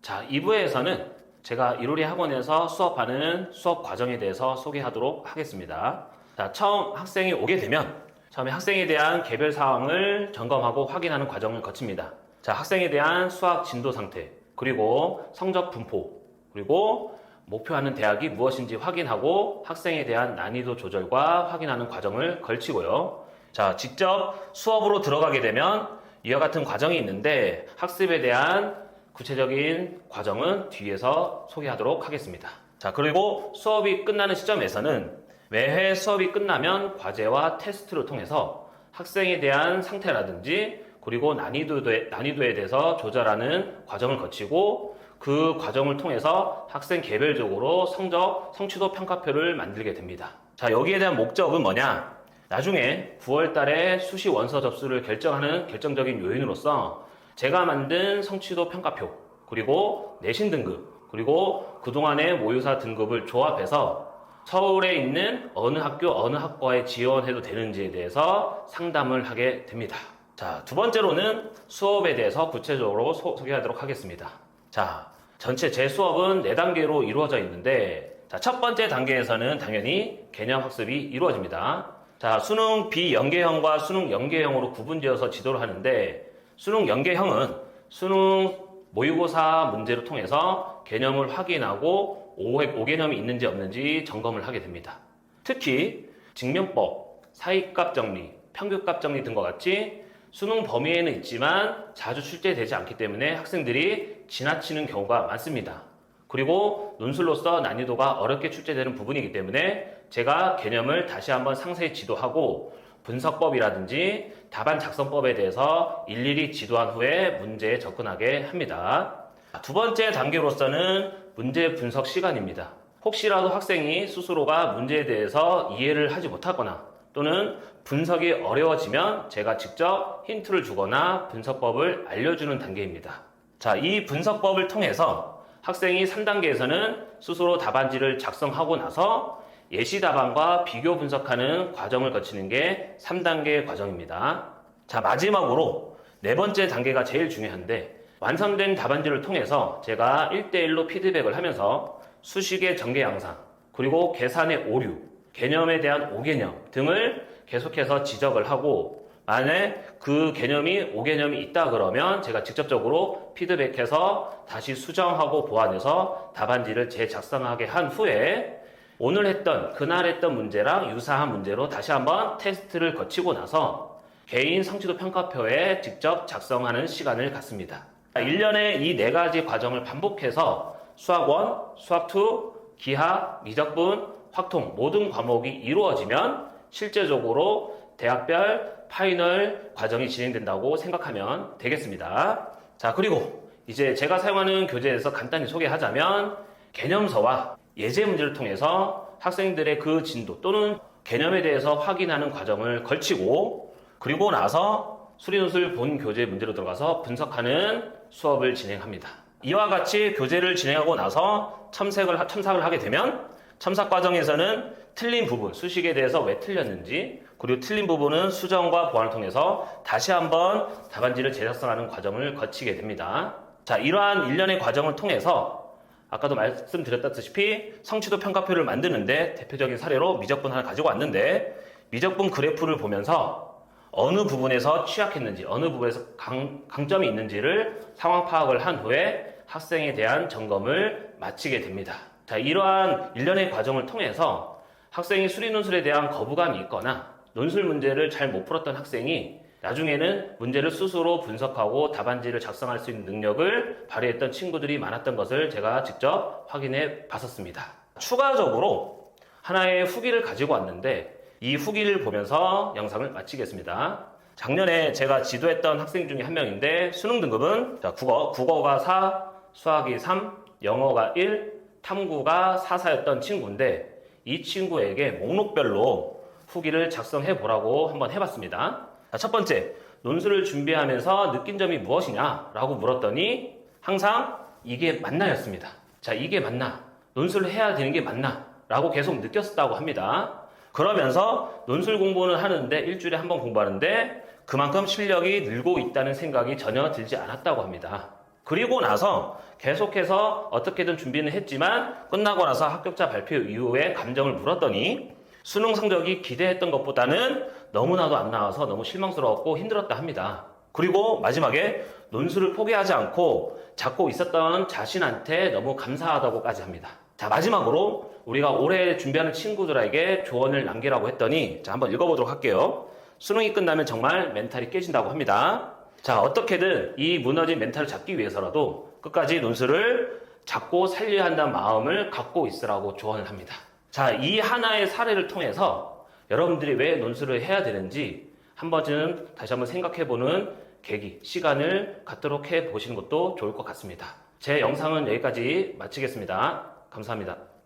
자, 2부에서는 제가 이로리 학원에서 수업하는 수업 과정에 대해서 소개하도록 하겠습니다. 자, 처음 학생이 오게 되면 처음에 학생에 대한 개별 사항을 점검하고 확인하는 과정을 거칩니다. 자, 학생에 대한 수학 진도 상태, 그리고 성적 분포, 그리고 목표하는 대학이 무엇인지 확인하고 학생에 대한 난이도 조절과 확인하는 과정을 걸치고요. 자, 직접 수업으로 들어가게 되면 이와 같은 과정이 있는데 학습에 대한 구체적인 과정은 뒤에서 소개하도록 하겠습니다. 자, 그리고 수업이 끝나는 시점에서는 매회 수업이 끝나면 과제와 테스트를 통해서 학생에 대한 상태라든지 그리고 난이도에 대해서 조절하는 과정을 거치고 그 과정을 통해서 학생 개별적으로 성취도 평가표를 만들게 됩니다. 자, 여기에 대한 목적은 뭐냐? 나중에 9월 달에 수시 원서 접수를 결정하는 결정적인 요인으로서 제가 만든 성취도 평가표, 그리고 내신 등급, 그리고 그동안의 모의고사 등급을 조합해서 서울에 있는 어느 학교, 어느 학과에 지원해도 되는지에 대해서 상담을 하게 됩니다. 자, 두 번째로는 수업에 대해서 구체적으로 소개하도록 하겠습니다. 자, 전체 제 수업은 4단계로 이루어져 있는데, 자, 첫 번째 단계에서는 당연히 개념 학습이 이루어집니다. 자, 수능 비연계형과 수능 연계형으로 구분지어서 지도를 하는데, 수능 연계형은 수능 모의고사 문제를 통해서 개념을 확인하고 5개념이 있는지 없는지 점검을 하게 됩니다. 특히 직명법, 사이값 정리, 평균값 정리 등과 같이 수능 범위에는 있지만 자주 출제되지 않기 때문에 학생들이 지나치는 경우가 많습니다. 그리고 논술로서 난이도가 어렵게 출제되는 부분이기 때문에 제가 개념을 다시 한번 상세히 지도하고 분석법이라든지 답안 작성법에 대해서 일일이 지도한 후에 문제에 접근하게 합니다. 두 번째 단계로서는 문제 분석 시간입니다. 혹시라도 학생이 스스로가 문제에 대해서 이해를 하지 못하거나 또는 분석이 어려워지면 제가 직접 힌트를 주거나 분석법을 알려주는 단계입니다. 자, 이 분석법을 통해서 학생이 3단계에서는 스스로 답안지를 작성하고 나서 예시 답안과 비교 분석하는 과정을 거치는 게 3단계 과정입니다. 자, 마지막으로 네 번째 단계가 제일 중요한데 완성된 답안지를 통해서 제가 1대1로 피드백을 하면서 수식의 전개 양상, 그리고 계산의 오류, 개념에 대한 5개념 등을 계속해서 지적을 하고 만약에 그 개념이 5개념이 있다 그러면 제가 직접적으로 피드백해서 다시 수정하고 보완해서 답안지를 재작성하게 한 후에 그날 했던 문제랑 유사한 문제로 다시 한번 테스트를 거치고 나서 개인 성취도 평가표에 직접 작성하는 시간을 갖습니다. 1년에 이 4가지 과정을 반복해서 수학 1, 수학 2, 기하, 미적분, 확통 모든 과목이 이루어지면 실제적으로 대학별 파이널 과정이 진행된다고 생각하면 되겠습니다. 자, 그리고 이제 제가 사용하는 교재에서 간단히 소개하자면 개념서와 예제 문제를 통해서 학생들의 그 진도 또는 개념에 대해서 확인하는 과정을 걸치고 그리고 나서 수리논술 본 교재 문제로 들어가서 분석하는 수업을 진행합니다. 이와 같이 교재를 진행하고 나서 첨삭을 하게 되면 첨삭 과정에서는 틀린 부분, 수식에 대해서 왜 틀렸는지 그리고 틀린 부분은 수정과 보완을 통해서 다시 한번 답안지를 재작성하는 과정을 거치게 됩니다. 자, 이러한 일련의 과정을 통해서 아까도 말씀드렸다시피 성취도 평가표를 만드는데 대표적인 사례로 미적분 하나 가지고 왔는데 미적분 그래프를 보면서 어느 부분에서 취약했는지 어느 부분에서 강점이 있는지를 상황 파악을 한 후에 학생에 대한 점검을 마치게 됩니다. 자, 이러한 일련의 과정을 통해서 학생이 수리논술에 대한 거부감이 있거나 논술 문제를 잘 못 풀었던 학생이 나중에는 문제를 스스로 분석하고 답안지를 작성할 수 있는 능력을 발휘했던 친구들이 많았던 것을 제가 직접 확인해 봤었습니다. 추가적으로 하나의 후기를 가지고 왔는데 이 후기를 보면서 영상을 마치겠습니다. 작년에 제가 지도했던 학생 중에 한 명인데 수능 등급은 국어가 4, 수학이 3, 영어가 1, 탐구가 4, 4였던 친구인데 이 친구에게 목록별로 후기를 작성해 보라고 한번 해봤습니다. 첫 번째, 논술을 준비하면서 느낀 점이 무엇이냐 라고 물었더니 항상 이게 맞나였습니다. 자, 이게 맞나? 논술을 해야 되는 게 맞나? 라고 계속 느꼈었다고 합니다. 그러면서 논술 공부는 하는데 일주일에 한 번 공부하는데 그만큼 실력이 늘고 있다는 생각이 전혀 들지 않았다고 합니다. 그리고 나서 계속해서 어떻게든 준비는 했지만 끝나고 나서 합격자 발표 이후에 감정을 물었더니 수능 성적이 기대했던 것보다는 너무나도 안 나와서 너무 실망스러웠고 힘들었다 합니다. 그리고 마지막에 논술을 포기하지 않고 잡고 있었던 자신한테 너무 감사하다고까지 합니다. 자, 마지막으로 우리가 올해 준비하는 친구들에게 조언을 남기라고 했더니 자, 한번 읽어보도록 할게요. 수능이 끝나면 정말 멘탈이 깨진다고 합니다. 자, 어떻게든 이 무너진 멘탈을 잡기 위해서라도 끝까지 논술을 잡고 살려야 한다는 마음을 갖고 있으라고 조언을 합니다. 자, 이 하나의 사례를 통해서 여러분들이 왜 논술을 해야 되는지 한 번쯤 다시 한번 생각해보는 계기, 시간을 갖도록 해보시는 것도 좋을 것 같습니다. 제 영상은 여기까지 마치겠습니다. 감사합니다.